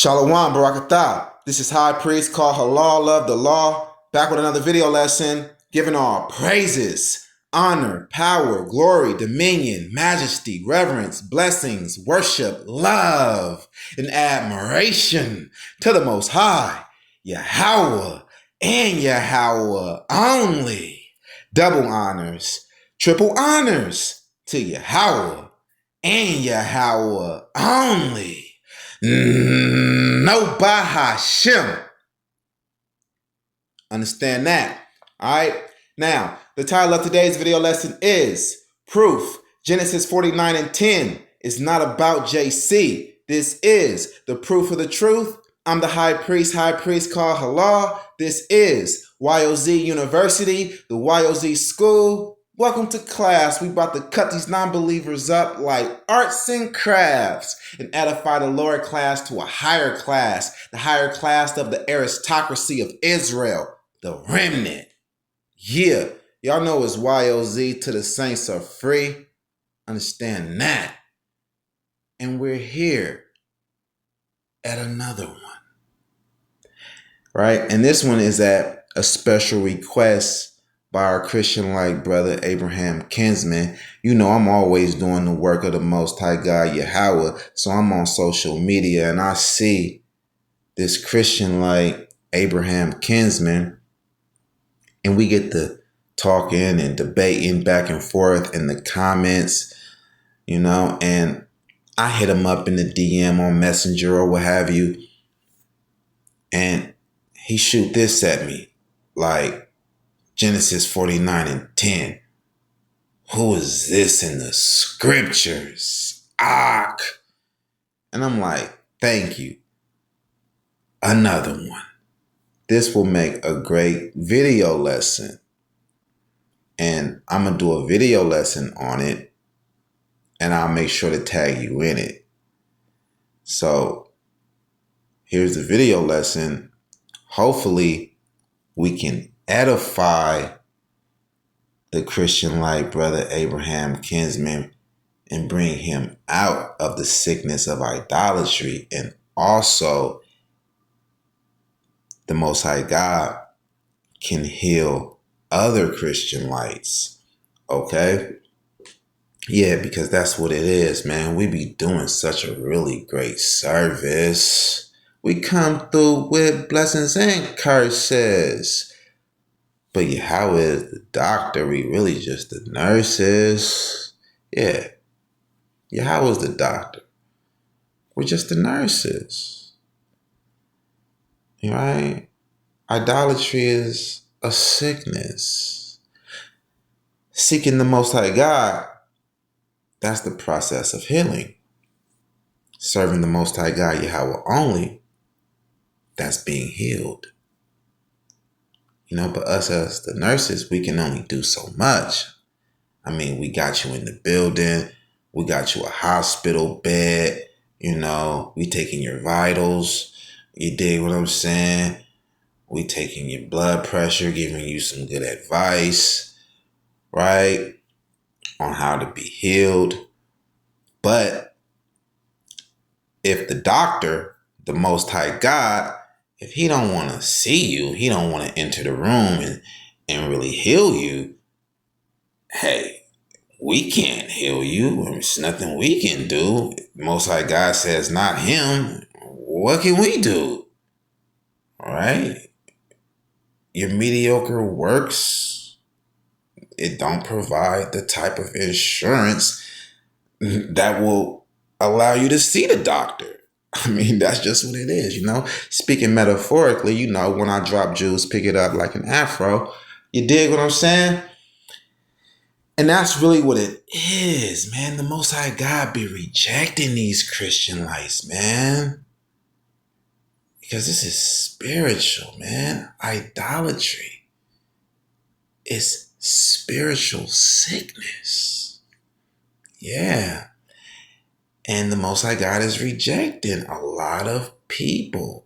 Shalom, Barakatah. This is High Priest called Halal of the Law, back with another video lesson, giving all praises, honor, power, glory, dominion, majesty, reverence, blessings, worship, love, and admiration to the Most High, Yahweh, and Yahweh only. Double honors, triple honors to Yahweh and Yahweh only. No Bahashim. Understand that. All right. Now, the title of today's video lesson is Proof. Genesis 49:10 is not about JC. This is the proof of the truth. I'm the high priest called Halal. This is YOZ University, the YOZ School. Welcome to class. We about to cut these non-believers up like arts and crafts and edify the lower class to a higher class, the higher class of the aristocracy of Israel, the remnant. Yeah, y'all know it's YOZ to the saints are free. Understand that. And we're here at another one. Right? And this one is at a special request by our Christian-like brother, Abraham Kinsman. You know, I'm always doing the work of the Most High God, Yahweh. So I'm on social media and I see this Christian-like Abraham Kinsman, and we get to talking and debating back and forth in the comments, you know, and I hit him up in the DM on Messenger or what have you, and he shoot this at me like, Genesis 49:10. Who is this in the scriptures? Ak. And I'm like, thank you. Another one. This will make a great video lesson. And I'm going to do a video lesson on it. And I'll make sure to tag you in it. So here's the video lesson. Hopefully we can edify the Christian-like brother Abraham Kinsman and bring him out of the sickness of idolatry. And also, the Most High God can heal other Christian-lights. Okay? Yeah, because that's what it is, man. We be doing such a really great service. We come through with blessings and curses. But Yahweh is the doctor. We really just the nurses. Yeah. Yahweh is the doctor. We're just the nurses. Right? Idolatry is a sickness. Seeking the Most High God, that's the process of healing. Serving the Most High God, Yahweh only, that's being healed. You know, but us as the nurses, we can only do so much. I mean, we got you in the building. We got you a hospital bed. You know, we taking your vitals. You dig what I'm saying? We taking your blood pressure, giving you some good advice, right? On how to be healed. But if the doctor, the Most High God, if he don't want to see you, he don't want to enter the room and really heal you, hey, we can't heal you. There's nothing we can do. Most High God says not him. What can we do? All right? Your mediocre works, it don't provide the type of insurance that will allow you to see the doctor. I mean, that's just what it is, you know. Speaking metaphorically, you know, when I drop jewels, pick it up like an afro. You dig what I'm saying? And that's really what it is, man. The Most High God be rejecting these Christian lights, man. Because this is spiritual, man. Idolatry is spiritual sickness. Yeah. And the Most High God is rejecting a lot of people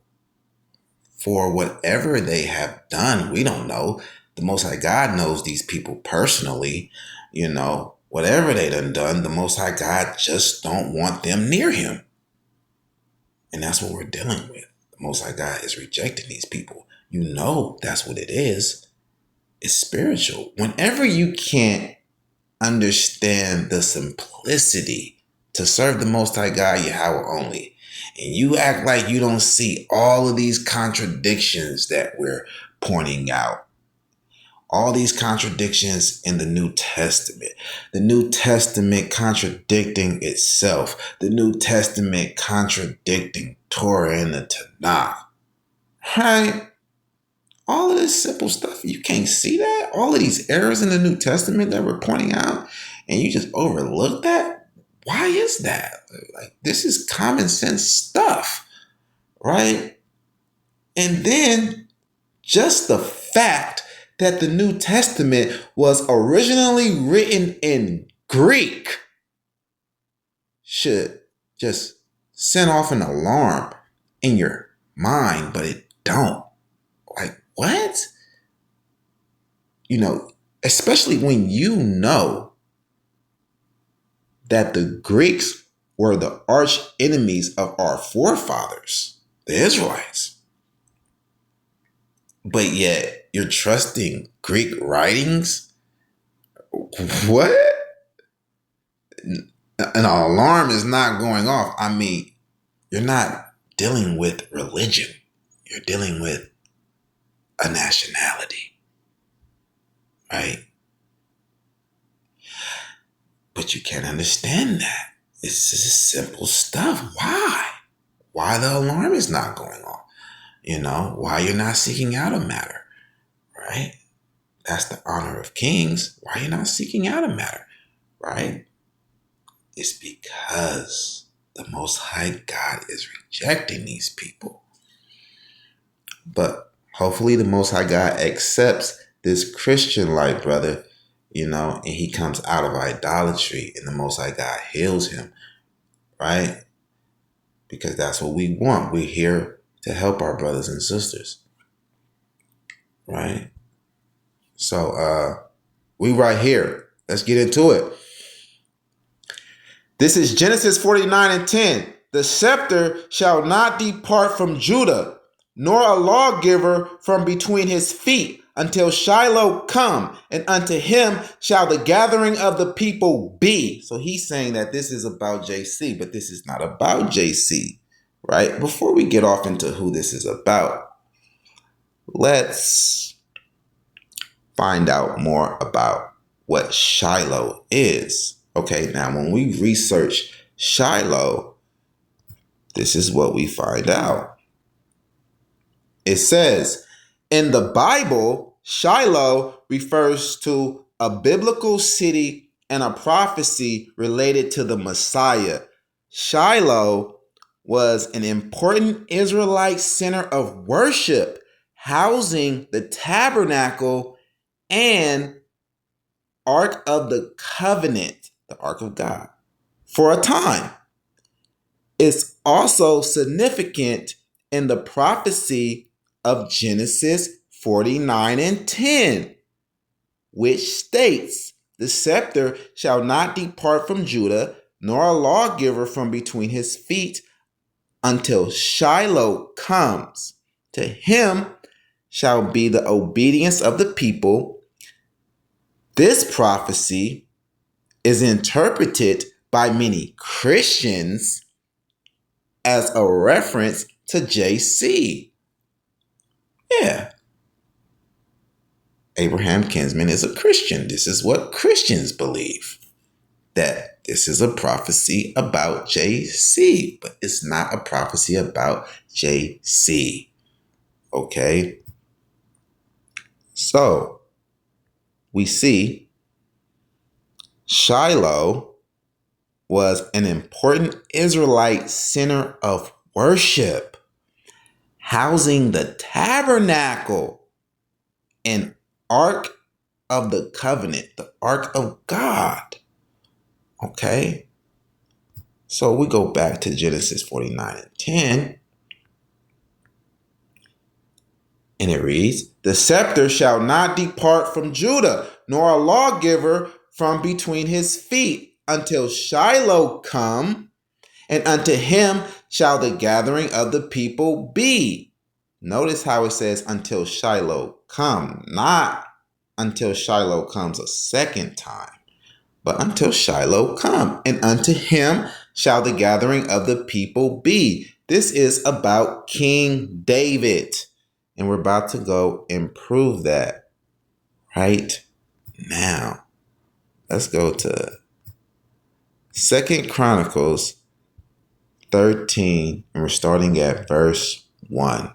for whatever they have done. We don't know. The Most High God knows these people personally. You know, whatever they done, the Most High God just don't want them near him. And that's what we're dealing with. The Most High God is rejecting these people. You know that's what it is. It's spiritual. Whenever you can't understand the simplicity to serve the Most High God Yahweh only, and you act like you don't see all of these contradictions that we're pointing out, all these contradictions in the New Testament, the New Testament contradicting itself, the New Testament contradicting Torah and the Tanakh, right? All of this simple stuff, you can't see that? All of these errors in the New Testament that we're pointing out, and you just overlook that? Why is that? Like, this is common sense stuff, right? And then just the fact that the New Testament was originally written in Greek should just send off an alarm in your mind, but it don't. Like, what? You know, especially when you know that the Greeks were the arch enemies of our forefathers, the Israelites. But yet you're trusting Greek writings? What? An alarm is not going off. I mean, you're not dealing with religion. You're dealing with a nationality, right? But you can't understand that. It's just simple stuff. Why? Why the alarm is not going off? You know, why you're not seeking out a matter, right? That's the honor of kings. Why you're not seeking out a matter, right? It's because the Most High God is rejecting these people. But hopefully the Most High God accepts this Christian life, brother, you know, and he comes out of idolatry and the Most High God heals him, right? Because that's what we want. We're here to help our brothers and sisters, right? So we right here. Let's get into it. This is Genesis 49:10. The scepter shall not depart from Judah, nor a lawgiver from between his feet, until Shiloh come, and unto him shall the gathering of the people be. So he's saying that this is about JC, but this is not about JC, right? Before we get off into who this is about, let's find out more about what Shiloh is. Okay, now when we research Shiloh, this is what we find out. It says, in the Bible, Shiloh refers to a biblical city and a prophecy related to the Messiah. Shiloh was an important Israelite center of worship, housing the tabernacle and Ark of the Covenant, the Ark of God, for a time. It's also significant in the prophecy of Genesis 49:10, which states, the scepter shall not depart from Judah, nor a lawgiver from between his feet, until Shiloh comes. To him shall be the obedience of the people. This prophecy is interpreted by many Christians as a reference to JC. Yeah. Abraham Kinsman is a Christian. This is what Christians believe, that this is a prophecy about JC, but it's not a prophecy about JC. Okay? So, we see Shiloh was an important Israelite center of worship, housing the tabernacle and Ark of the Covenant, the Ark of God. Okay? So we go back to Genesis 49:10, and it reads, the scepter shall not depart from Judah, nor a lawgiver from between his feet, until Shiloh come, and unto him shall the gathering of the people be. Notice how it says until Shiloh come, not until Shiloh comes a second time, but until Shiloh come, and unto him shall the gathering of the people be. This is about King David, and we're about to go and prove that right now. Let's go to 2 Chronicles 13, and we're starting at verse 1.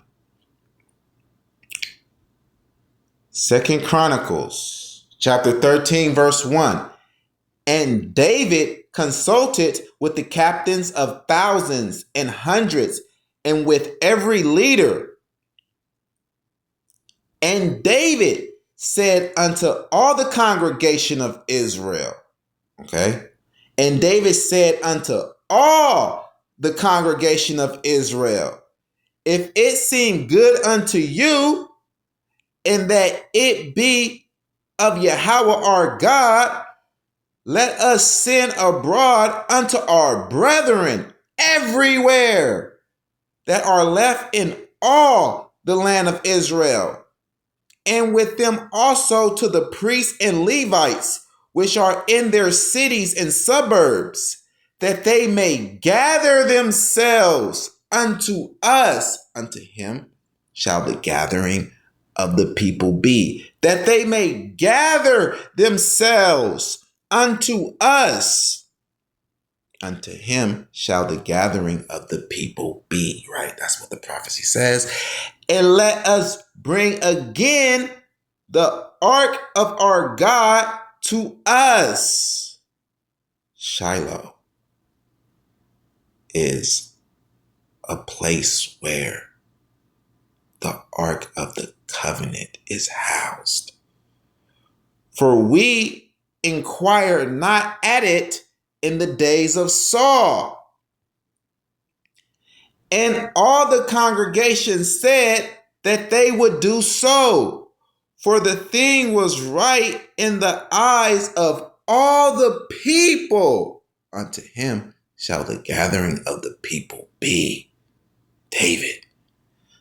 2 Chronicles chapter 13, verse 1. And David consulted with the captains of thousands and hundreds, and with every leader. And David said unto all the congregation of Israel, okay? And David said unto all the congregation of Israel, if it seem good unto you, and that it be of Yahweh our God, let us send abroad unto our brethren everywhere that are left in all the land of Israel, and with them also to the priests and Levites, which are in their cities and suburbs, that they may gather themselves unto us. Unto him shall the gathering of the people be, that they may gather themselves unto us. Unto him shall the gathering of the people be. Right? That's what the prophecy says. And let us bring again the ark of our God to us. Shiloh is a place where the ark of the covenant is housed. For we inquire not at it in the days of Saul. And all the congregation said that they would do so, for the thing was right in the eyes of all the people. Unto him shall the gathering of the people be. David.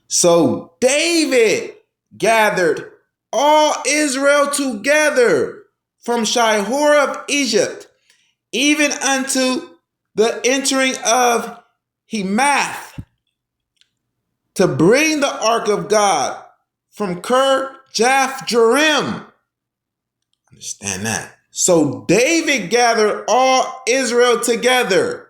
So David gathered all Israel together from Shihor of Egypt, even unto the entering of Hemath, to bring the ark of God from Kirjath-jearim. Understand that. So David gathered all Israel together.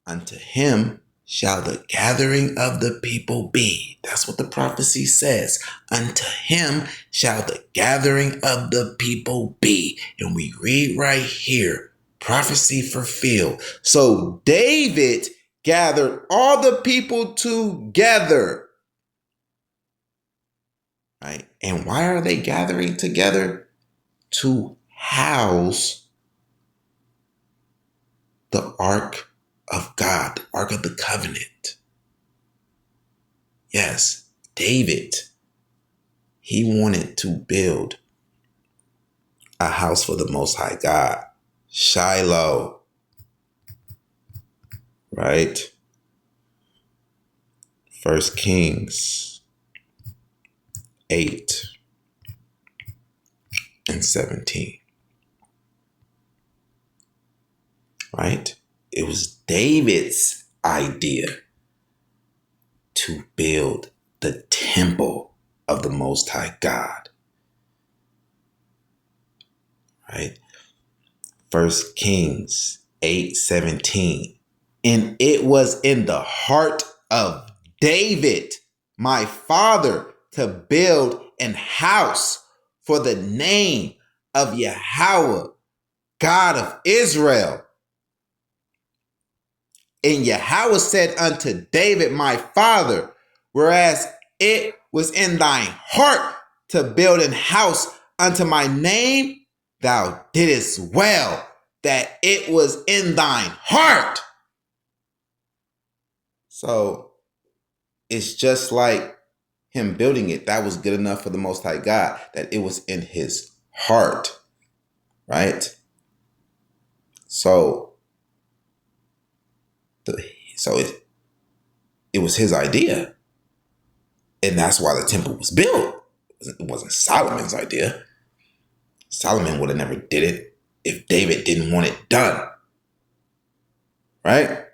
Unto him shall the gathering of the people be. That's what the prophecy says. Unto him shall the gathering of the people be. And we read right here, prophecy fulfilled. So David gathered all the people together. Right? And why are they gathering together? To house the ark of God, the ark of the covenant. Yes, David, he wanted to build a house for the Most High God. Shiloh, right? 1 Kings 8 and 17. Right? It was David's idea to build the temple of the Most High God. Right? 1 Kings 8:17. And it was in the heart of David, my father, to build an house for the name of Yahweh, God of Israel. And Yahweh said unto David, my father, whereas it was in thine heart to build an house unto my name, thou didst well that it was in thine heart. So it's just like him building it. That was good enough for the Most High God, that it was in his heart, right? So So it was his idea. And that's why the temple was built. It wasn't Solomon's idea. Solomon would have never did it if David didn't want it done. Right?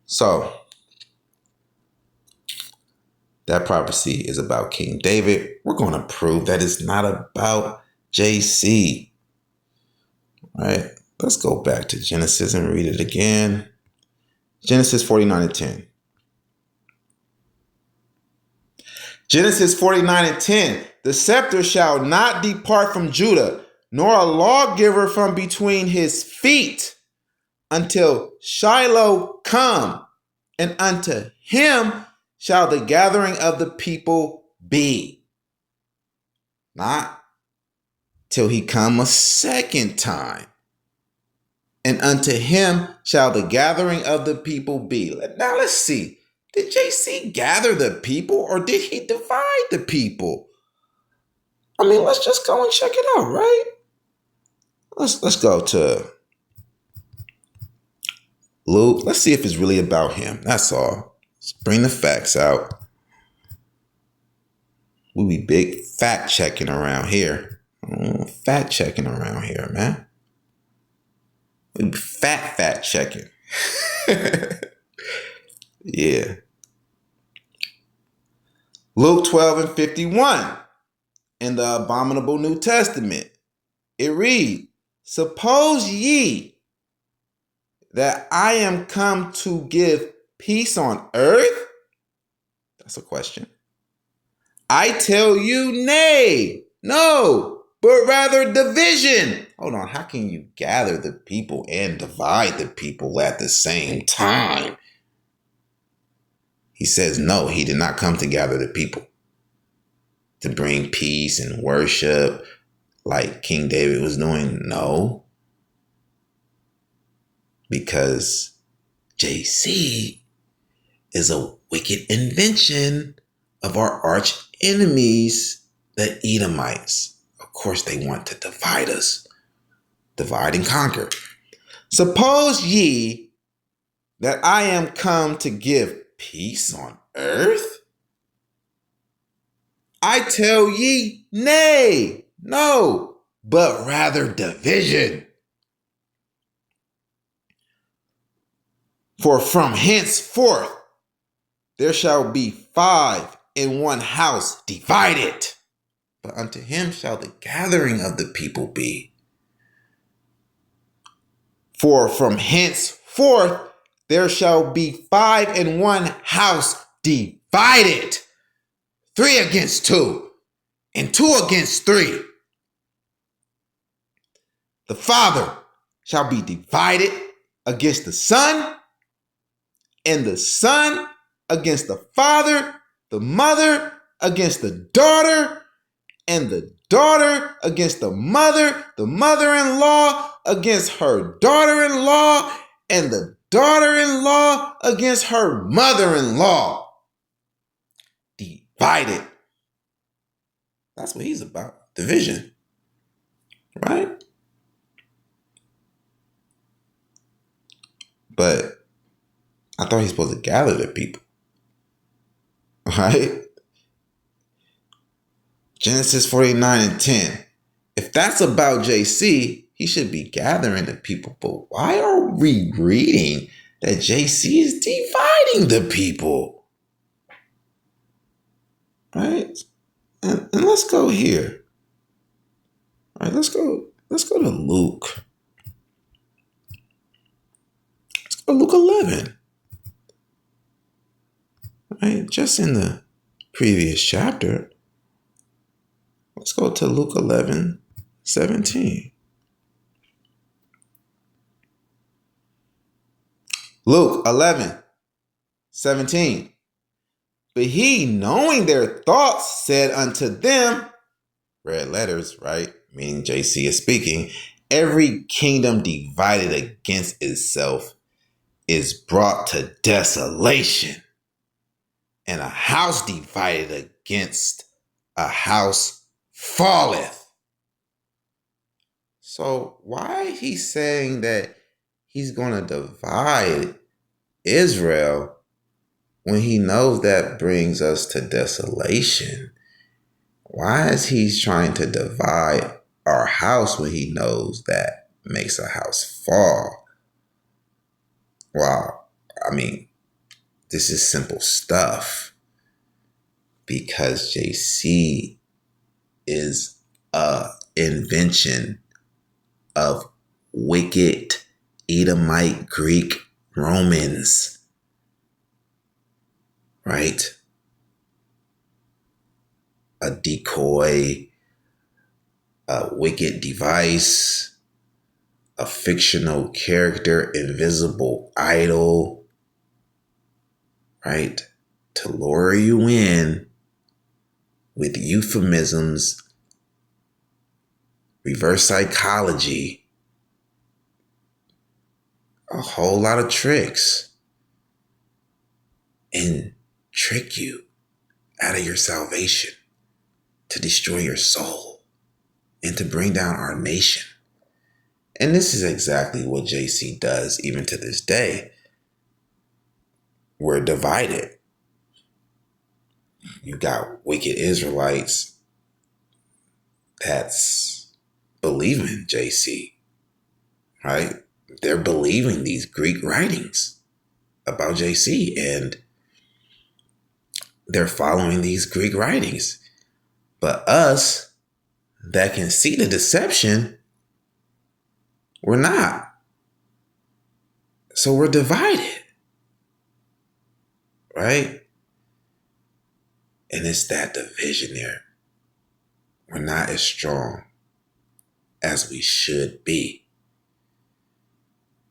So that prophecy is about King David. We're going to prove that it's not about JC. Right? Let's go back to Genesis and read it again. Genesis 49:10. Genesis 49:10. The scepter shall not depart from Judah, nor a lawgiver from between his feet, until Shiloh come, and unto him shall the gathering of the people be. Not till he come a second time. And unto him shall the gathering of the people be. Now let's see. Did JC gather the people or did he divide the people? I mean, let's just go and check it out, right? Let's go to Luke. Let's see if it's really about him. That's all. Let's bring the facts out. We be big fact checking around here. Fact checking around here, man. We be fact checking. Yeah. Luke 12:51 in the Abominable New Testament. It reads, suppose ye that I am come to give peace on earth? That's a question. I tell you, nay, no, but rather division. Hold on, how can you gather the people and divide the people at the same time? He says, no, he did not come to gather the people, to bring peace and worship like King David was doing. No, because JC is a wicked invention of our arch enemies, the Edomites. Of course, they want to divide us, divide and conquer. Suppose ye that I am come to give peace on earth? I tell ye, nay, no, but rather division. For from henceforth there shall be 5 in one house divided, but unto him shall the gathering of the people be. For from henceforth there shall be 5 in one house divided, 3 against 2, and 2 against 3. The father shall be divided against the son, and the son against the father, the mother against the daughter, and the daughter against the mother-in-law against her daughter-in-law, and the daughter-in-law against her mother-in-law. Divided. That's what he's about. Division. Right? But I thought he's supposed to gather the people. Right? Genesis 49:10. If that's about JC, he should be gathering the people. But why are we reading that JC is dividing the people? Right? And let's go here. All right, let's go to Luke. Let's go to Luke 11. Right? Just in the previous chapter. Let's go to Luke 11:17. Luke 11:17. But he, knowing their thoughts, said unto them, red letters, right? Meaning JC is speaking. Every kingdom divided against itself is brought to desolation, and a house divided against a house falleth. So why is he saying that he's going to divide Israel when he knows that brings us to desolation? Why is he trying to divide our house when he knows that makes a house fall? Wow. I mean, this is simple stuff because JC is a invention of wicked Edomite Greek Romans, right? A decoy, a wicked device, a fictional character, invisible idol, right? To lure you in with euphemisms, reverse psychology, a whole lot of tricks, and trick you out of your salvation, to destroy your soul, and to bring down our nation. And this is exactly what JC does even to this day. We're divided. You got wicked Israelites that's believing JC, right? They're believing these Greek writings about JC, and they're following these Greek writings. But us that can see the deception, we're not. So we're divided, right? And it's that division there. We're not as strong as we should be.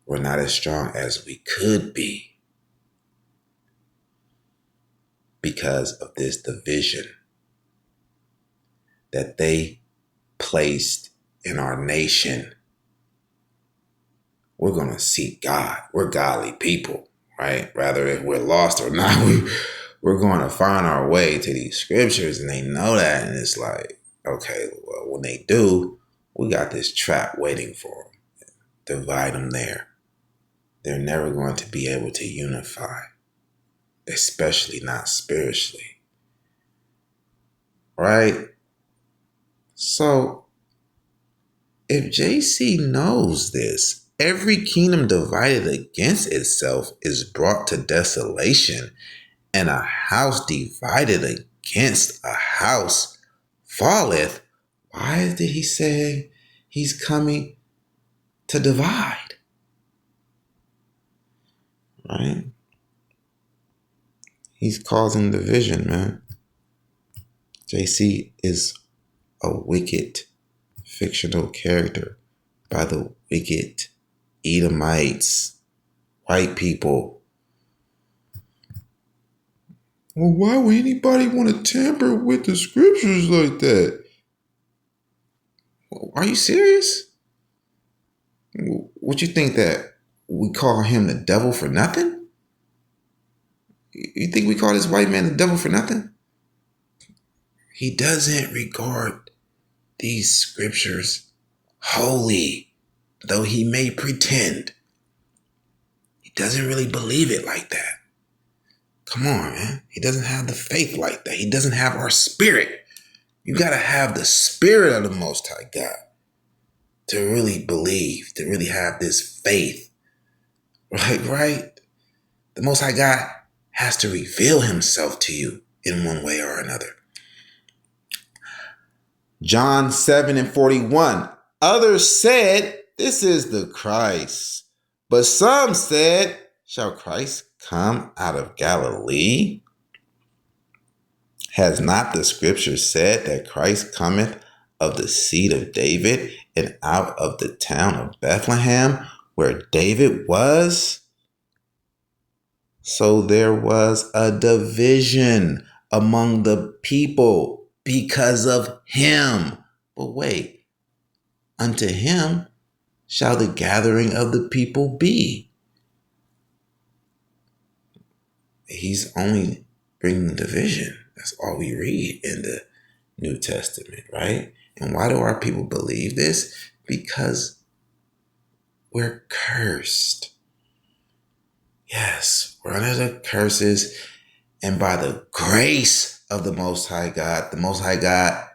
We're not as strong as we could be because of this division that they placed in our nation. We're going to seek God. We're godly people, right? Rather if we're lost or not, we're going to find our way to these scriptures, and they know that. And it's like, okay, well, when they do, we got this trap waiting for them. Divide them there. They're never going to be able to unify, especially not spiritually, right? So if JC knows this, every kingdom divided against itself is brought to desolation, and a house divided against a house falleth. Why did he say he's coming to divide? Right? He's causing division, man. JC is a wicked fictional character by the wicked Edomites, white people. Well, why would anybody want to tamper with the scriptures like that? Are you serious? What you think, that we call him the devil for nothing? You think we call this white man the devil for nothing? He doesn't regard these scriptures holy, though he may pretend. He doesn't really believe it like that. Come on, man. He doesn't have the faith like that. He doesn't have our spirit. You got to have the spirit of the Most High God to really believe, to really have this faith. Right? The Most High God has to reveal himself to you in one way or another. John 7:41. Others said, this is the Christ. But some said, shall Christ come out of Galilee? Has not the scripture said that Christ cometh of the seed of David and out of the town of Bethlehem, where David was? So there was a division among the people because of him. But wait, unto him shall the gathering of the people be. He's only bringing division. That's all we read in the New Testament, right? And why do our people believe this? Because we're cursed. Yes, we're under the curses. And by the grace of the Most High God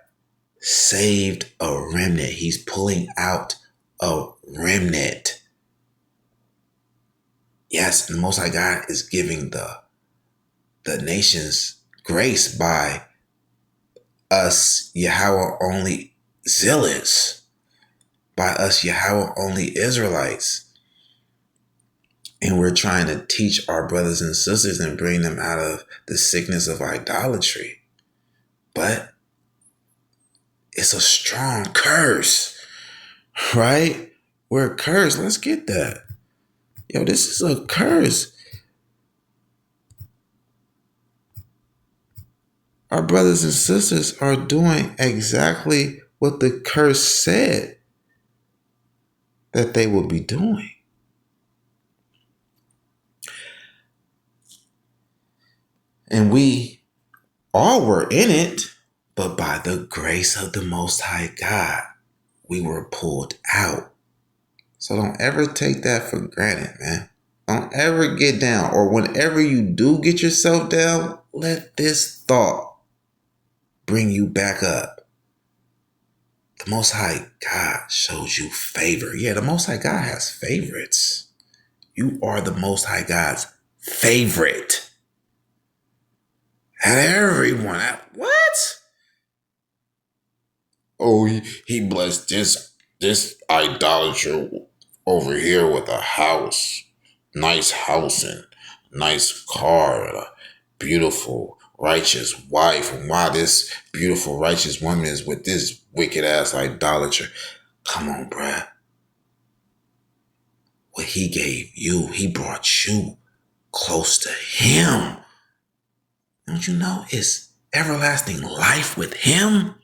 saved a remnant. He's pulling out a remnant. Yes, the Most High God is giving the nations grace by us Yahweh only zealots, by us Yahweh only Israelites. And we're trying to teach our brothers and sisters and bring them out of the sickness of idolatry. But it's a strong curse, right? We're cursed. Let's get that. Yo, this is a curse. Our brothers and sisters are doing exactly what the curse said that they will be doing. And we all were in it, but by the grace of the Most High God, we were pulled out. So don't ever take that for granted, man. Don't ever get down. Or whenever you do get yourself down, let this thought bring you back up. The Most High God shows you favor. Yeah, the Most High God has favorites. You are the Most High God's favorite. And everyone, what? Oh, he blessed this idolater over here with a house, nice house and nice car and a beautiful righteous wife. And why this beautiful righteous woman is with this wicked ass idolater? Come on, bruh. What he gave you, he brought you close to him. Don't you know it's everlasting life with him?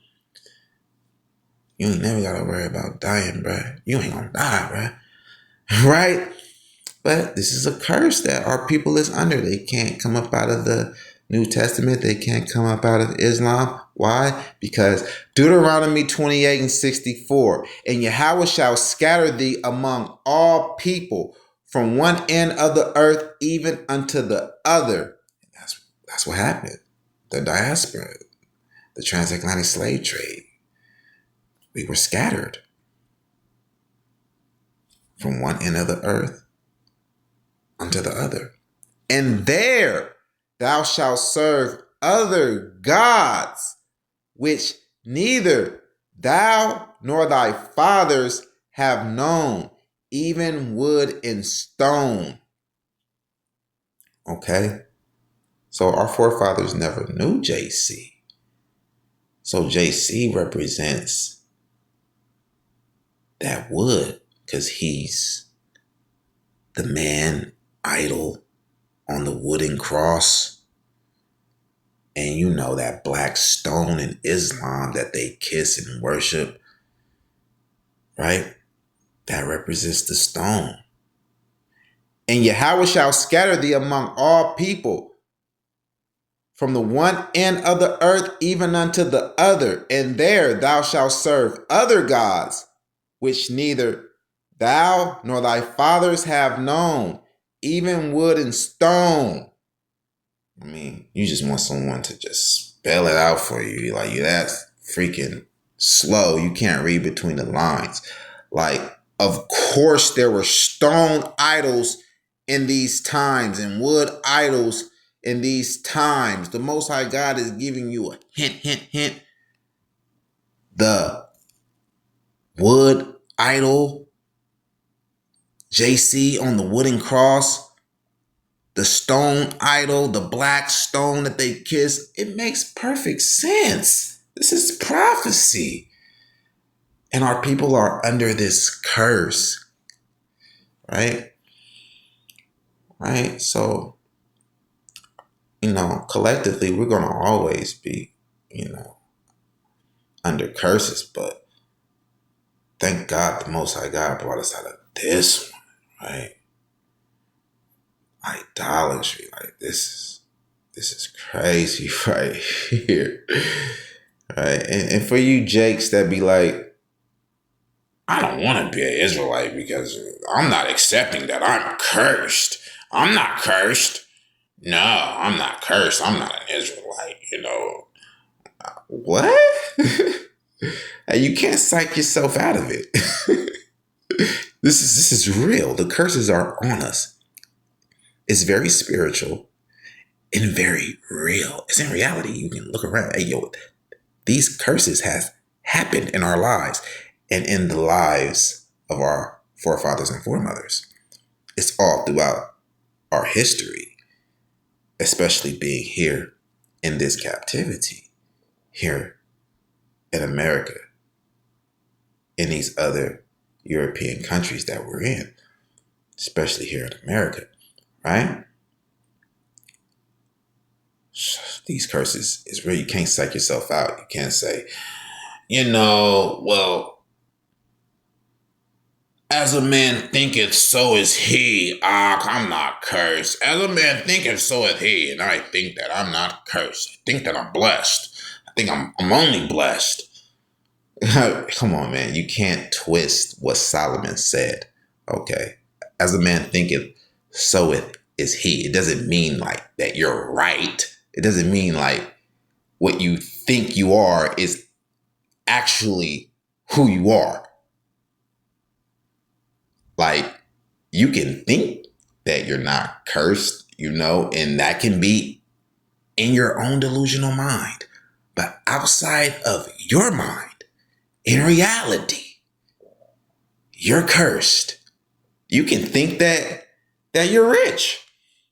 You ain't never gotta worry about dying, bruh. You ain't gonna die, bruh. Right? But this is a curse that our people is under. They can't come up out of the New Testament. They can't come up out of Islam. Why? Because Deuteronomy 28:64, and Yahweh shall scatter thee among all people from one end of the earth even unto the other. That's what happened. The diaspora, the transatlantic slave trade. We were scattered from one end of the earth unto the other. And there thou shalt serve other gods, which neither thou nor thy fathers have known, even wood and stone. Okay? So our forefathers never knew JC. So JC represents that wood because he's the man idol on the wooden cross. And you know that black stone in Islam that they kiss and worship, right? That represents the stone. And Yahweh shall scatter thee among all people from the one end of the earth even unto the other. And there thou shalt serve other gods, which neither thou nor thy fathers have known, even wood and stone. I mean, you just want someone to just spell it out for you. Like, you're that freaking slow. You can't read between the lines. Like, of course, there were stone idols in these times and wood idols in these times. The Most High God is giving you a hint. The wood idol, JC on the wooden cross, the stone idol, the black stone that they kiss, it makes perfect sense. This is prophecy. And our people are under this curse, right? Right? So, collectively, we're going to always be, under curses. But thank God the Most High God brought us out of this one, right? Idolatry, like this is crazy right here. Right? And for you Jakes that be like, I don't want to be an Israelite because I'm not accepting that I'm cursed. I'm not cursed. No, I'm not cursed. I'm not an Israelite, you know. What? And you can't psych yourself out of it. This is real. The curses are on us. It's very spiritual and very real. It's in reality. You can look around. Hey, yo, these curses have happened in our lives and in the lives of our forefathers and foremothers. It's all throughout our history, especially being here in this captivity, here in America, in these other European countries that we're in, especially here in America, right? These curses is real. You can't psych yourself out. You can't say, well, as a man thinketh, so is he. I'm not cursed. As a man thinketh, so is he. And I think that I'm not cursed. I think that I'm blessed. I think I'm only blessed. Come on, man. You can't twist what Solomon said. Okay. As a man thinketh, so is he. It doesn't mean like that you're right. It doesn't mean like what you think you are is actually who you are. Like, you can think that you're not cursed, and that can be in your own delusional mind. But outside of your mind, in reality, you're cursed. You can think that you're rich.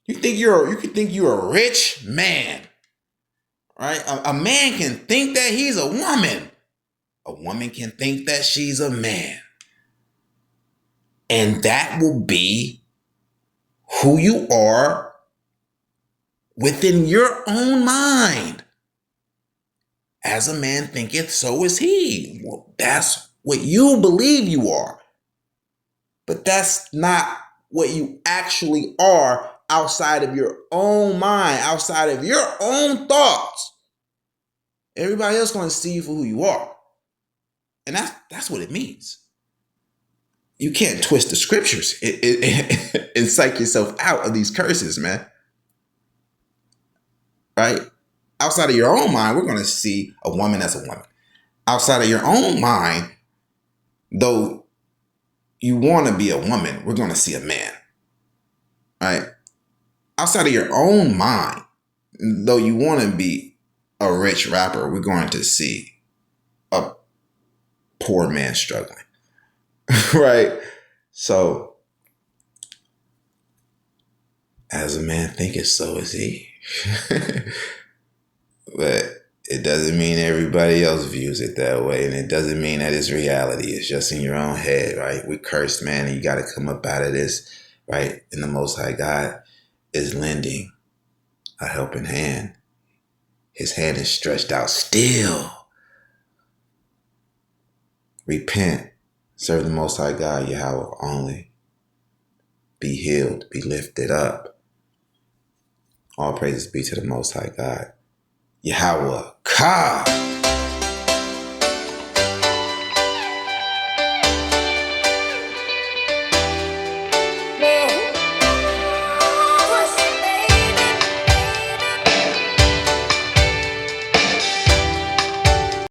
You can think you're a rich man, right? A man can think that he's a woman. A woman can think that she's a man. And that will be who you are within your own mind. As a man thinketh, so is he. Well, that's what you believe you are. But that's not what you actually are outside of your own mind, outside of your own thoughts. Everybody else going to see you for who you are. And that's what it means. You can't twist the scriptures and psych yourself out of these curses, man. Right? Outside of your own mind, we're going to see a woman as a woman. Outside of your own mind, though you want to be a woman, we're going to see a man. Right? Outside of your own mind, though you want to be a rich rapper, we're going to see a poor man struggling. Right? So, as a man thinketh, so is he. But it doesn't mean everybody else views it that way. And it doesn't mean that it's reality. It's just in your own head, right? We're cursed, man. And you got to come up out of this, right? And the Most High God is lending a helping hand. His hand is stretched out still. Repent. Serve the Most High God, Yahweh only. Be healed. Be lifted up. All praises be to the Most High God. Yahweh. Ka.